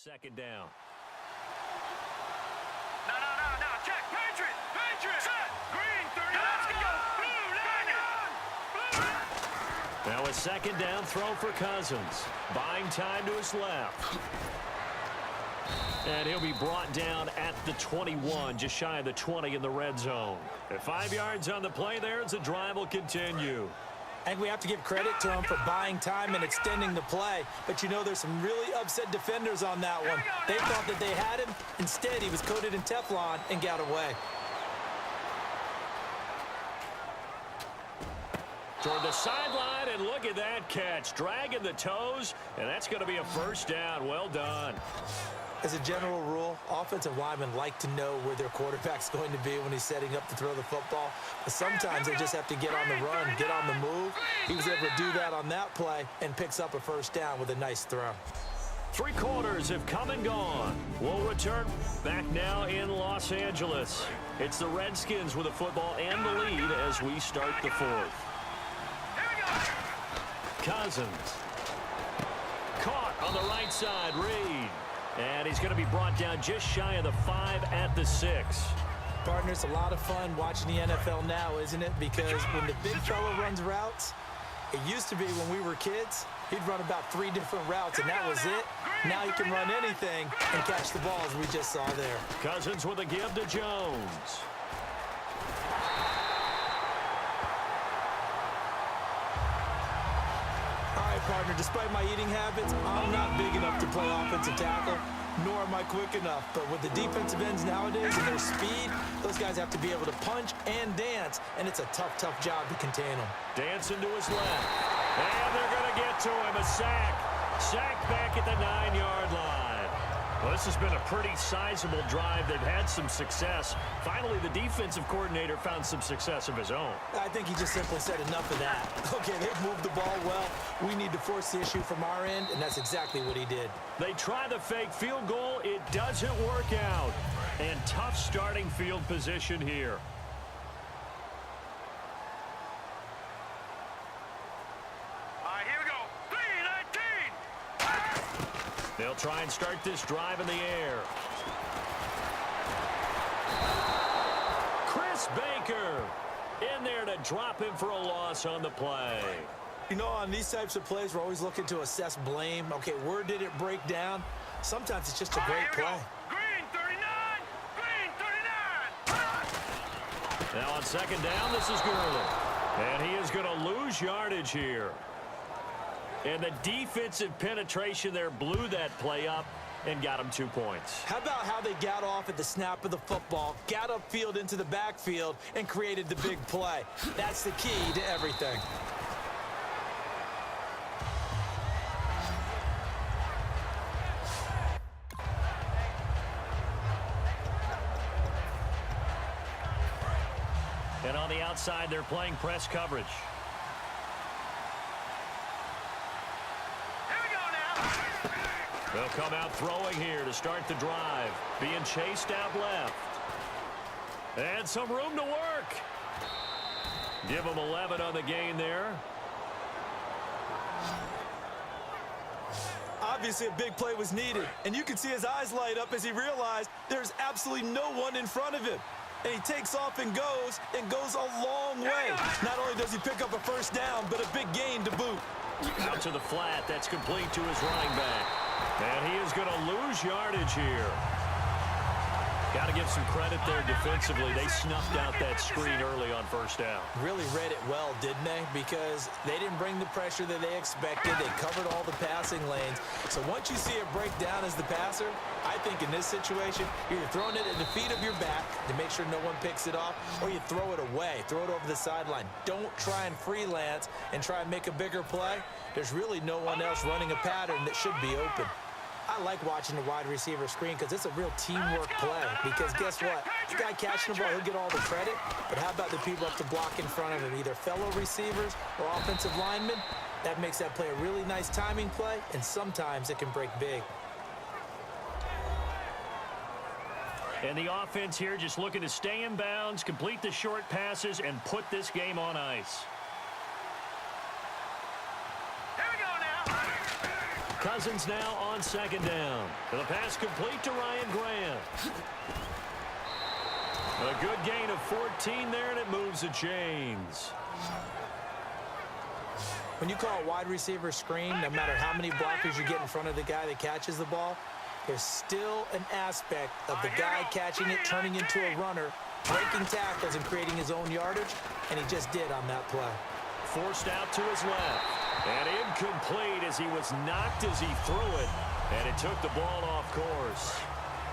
second down. No. Check. Patriot. Set. Green, 30. Let's go. Blue, Now a second down throw for Cousins. Buying time to his left. And he'll be brought down at the 21, just shy of the 20 in the red zone. At 5 yards on the play there as the drive will continue. I think we have to give credit to him for buying time and extending the play. But, you know, there's some really upset defenders on that one. They thought that they had him. Instead, he was coated in Teflon and got away. Toward the sideline, and look at that catch. Dragging the toes, and that's going to be a first down. Well done. As a general rule, offensive linemen like to know where their quarterback's going to be when he's setting up to throw the football. But sometimes they just have to get on the run, get on the move. He was able to do that on that play and picks up a first down with a nice throw. 3 quarters have come and gone. We'll return back now in Los Angeles. It's the Redskins with the football and the lead as we start the fourth. Cousins. Caught on the right side, Reed. And he's going to be brought down just shy of the 5 at the 6. Partner, it's a lot of fun watching the NFL now, isn't it? Because when the big fella runs routes, it used to be when we were kids, he'd run about 3 different routes, and that was it. Now he can run anything and catch the ball, as we just saw there. Cousins with a give to Jones. Partner, despite my eating habits, I'm not big enough to play offensive tackle, nor am I quick enough. But with the defensive ends nowadays and their speed, those guys have to be able to punch and dance, and it's a tough job to contain them. Dancing to his left. And they're going to get to him. A sack. Sack back at the 9-yard line. Well, this has been a pretty sizable drive. They've had some success. Finally, the defensive coordinator found some success of his own. I think he just simply said enough of that. Okay, they've moved the ball well. We need to force the issue from our end, and that's exactly what he did. They try the fake field goal. It doesn't work out. And tough starting field position here. They'll try and start this drive in the air. Chris Baker in there to drop him for a loss on the play. You know, on these types of plays, we're always looking to assess blame. Okay, where did it break down? Sometimes it's just a great play. Green, 39! Green, 39! Now on second down, this is Gurley. And he is going to lose yardage here. And the defensive penetration there blew that play up and got him 2 points. How about how they got off at the snap of the football, got upfield into the backfield, and created the big play? That's the key to everything. And on the outside, they're playing press coverage. They'll come out throwing here to start the drive. Being chased out left. And some room to work. Give them 11 on the gain there. Obviously, a big play was needed. And you can see his eyes light up as he realized there's absolutely no one in front of him. And he takes off and goes a long way. Not only does he pick up a first down, but a big gain to boot. Out to the flat. That's complete to his running back. And he is going to lose yardage here. Got to give some credit there defensively. They snuffed out that screen early on first down. Really read it well, didn't they? Because they didn't bring the pressure that they expected. They covered all the passing lanes. So once you see it break down as the passer, I think in this situation, you're either throwing it at the feet of your back to make sure no one picks it off, or you throw it away, throw it over the sideline. Don't try and freelance and try and make a bigger play. There's really no one else running a pattern that should be open. I like watching the wide receiver screen because it's a real teamwork play. Because guess what? The guy catching the ball, he'll get all the credit. But how about the people up to block in front of him, either fellow receivers or offensive linemen? That makes that play a really nice timing play, and sometimes it can break big. And the offense here just looking to stay in bounds, complete the short passes, and put this game on ice. Here we go now. Cousins now on second down. The pass complete to Ryan Grant. A good gain of 14 there, and it moves the chains. When you call a wide receiver screen, no matter how many blockers you get in front of the guy that catches the ball, there's still an aspect of the guy catching it, turning into a runner, breaking tackles and creating his own yardage, and he just did on that play. Forced out to his left. And incomplete as he was knocked as he threw it. And it took the ball off course.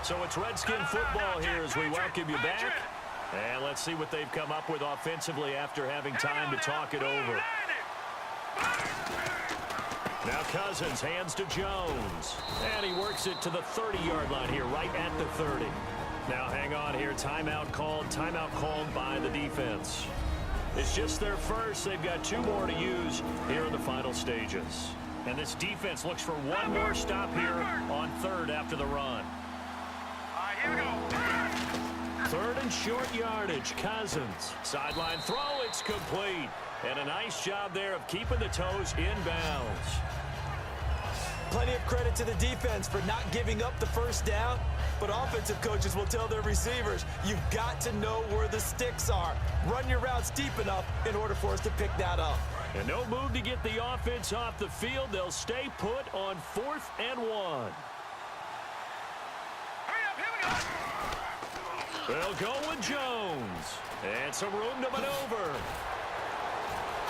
So it's Redskin football here as we welcome you back. And let's see what they've come up with offensively after having time to talk it over. Now Cousins hands to Jones. And he works it to the 30-yard line here, right at the 30. Now hang on here. Timeout called by the defense. It's just their first. They've got 2 more to use here in the final stages. And this defense looks for one more stop here on third after the run. Here we go. Third and short yardage. Cousins. Sideline throw. It's complete. And a nice job there of keeping the toes in bounds. Plenty of credit to the defense for not giving up the first down, but offensive coaches will tell their receivers, you've got to know where the sticks are. Run your routes deep enough in order for us to pick that up. And no move to get the offense off the field. They'll stay put on 4th and 1. Hurry up, here we go. They'll go with Jones. And some room to maneuver.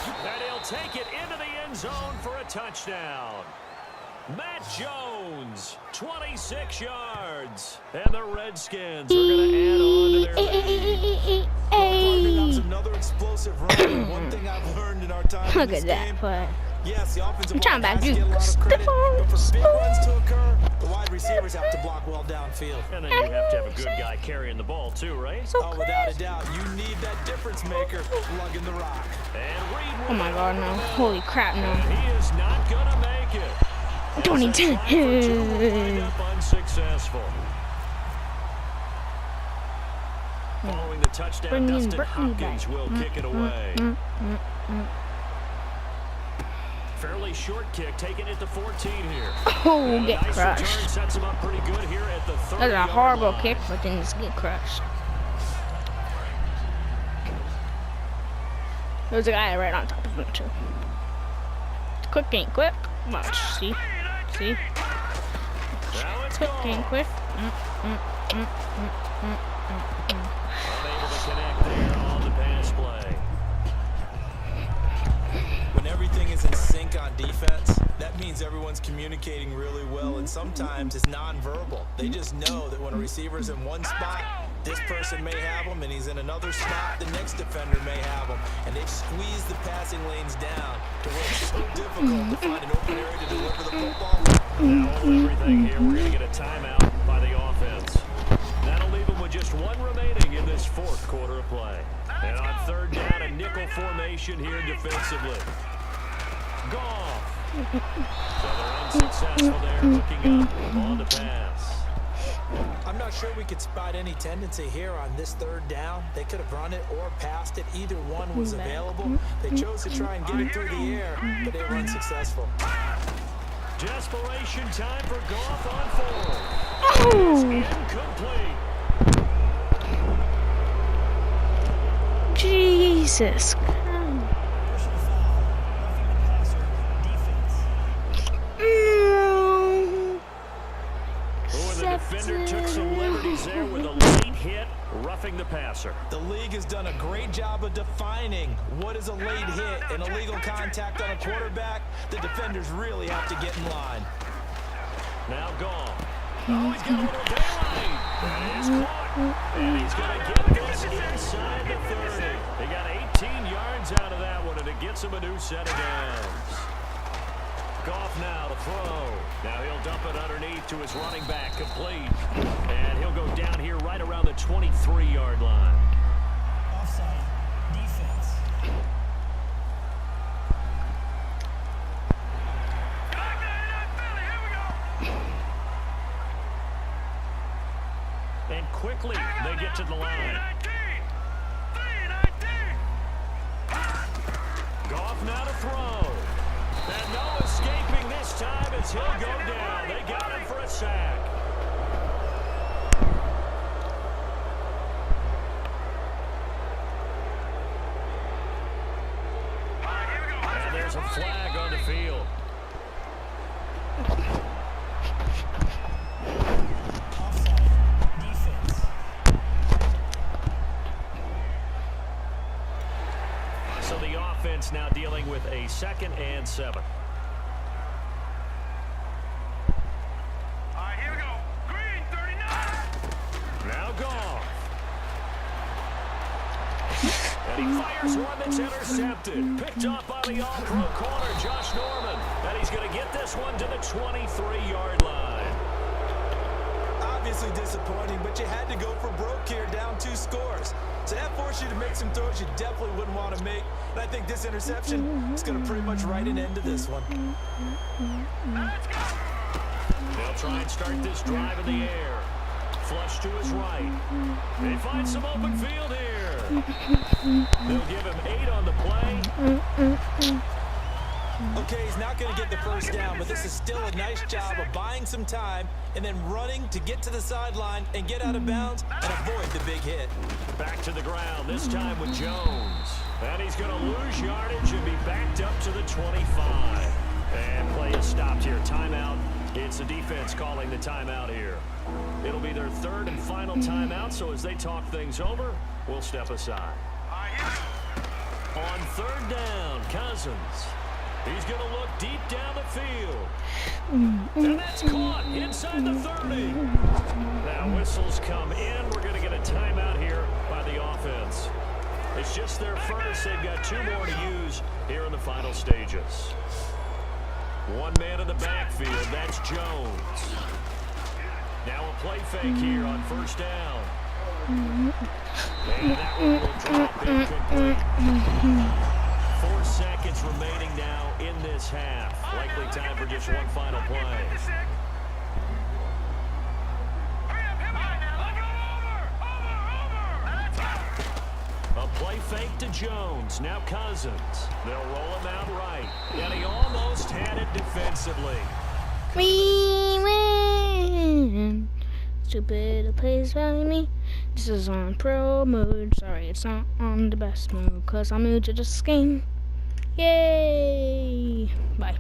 And he'll take it into the end zone for a touchdown. Matt Jones, 26 yards. And the Redskins are going to add on to their lead. That was another explosive run. One thing I've learned in our time in this game, yes, the offensive line has to get a lot of credit, but for big runs to occur, the wide receivers have to block well downfield. And then you have to have a good guy carrying the ball too, right? Oh, without a doubt, you need that difference maker lugging the rock. And Reed, oh my God, no. Holy crap, no. He is not going to make it. 2010. Unsuccessful. Following the touchdown, Dustin Hopkins will kick it away. Fairly short kick, taking it to 14 here. Oh, get nice crushed. Return sets him up pretty good here at the 30. That's a horrible kick, but then just get crushed. There's a guy right on top of him, too. Quick ain't quick. Watch, see? See? Now it's Quick gone. ain't quick. Unable to connect there on the pass play. When everything is in sync on defense, that means everyone's communicating really well, and sometimes it's nonverbal. They just know that when a receiver's in one spot, this person may have him, and he's in another spot, the next defender may have him. And they've squeezed the passing lanes down to where it's so difficult to find an open area to deliver the football. Now everything here, we're going to get a timeout by the offense. That'll leave them with just 1 remaining in this 4th quarter of play. And on 3rd down, a nickel formation here defensively. Goff. So they're unsuccessful there, looking up on the pass. I'm not sure we could spot any tendency here on this 3rd down. They could have run it or passed it. Either one was available. They chose to try and get it through the air, but they were unsuccessful. Desperation time for Goff on 4th. It's incomplete. Jesus. Defender took some liberties there with a late hit, roughing the passer. The league has done a great job of defining what is a late hit and illegal contact on a quarterback. The defenders really have to get in line. Now Goff. Oh, he's got a little daylight. That is caught. And he's going to get this inside the 30. They got 18 yards out of that one, and it gets him a new set of downs. Goff now to throw. Now he'll dump it underneath to his running back, complete. And he'll go down here right around the 23-yard line. Offside. Defense. And quickly they get to the line. Goff now to throw. And no escaping this time as he'll go down. They got him for a sack. And there's a flag on the field. Offside. Defense. So the offense now dealing with a 2nd and 7. All right, here we go. Green 39. Now Goff. And he fires one that's intercepted. Picked up by the all-pro corner, Josh Norman. And he's going to get this one to the 23-yard line. Obviously disappointing, but you had to go for broke here, down 2 scores. So that forced you to make some throws you definitely wouldn't want to make. And I think this interception is going to pretty much write an end to this one. They'll try and start this drive in the air. Flush to his right. They find some open field here. They'll give him 8 on the play. Okay, he's not going to get the first down, but this is still a nice job of buying some time and then running to get to the sideline and get out of bounds and avoid the big hit. Back to the ground, this time with Jones. And he's going to lose yardage and be backed up to the 25. And play is stopped here. Timeout. It's the defense calling the timeout here. It'll be their 3rd and final timeout, so as they talk things over, we'll step aside. On 3rd down, Cousins. He's going to look deep down the field. And that's caught inside the 30. Now whistles come in. We're going to get a timeout here by the offense. It's just their first. They've got 2 more to use here in the final stages. One man in the backfield. That's Jones. Now a play fake here on 1st down. And that one will drop incomplete. 4 seconds remaining now in this half. Likely time for just one final play. A play fake to Jones. Now Cousins. They'll roll him out right. And he almost had it defensively. We win. Stupid plays by me. This is on pro mode. Sorry, it's not on the best mode, cause I'm new to this game. Yay! Bye.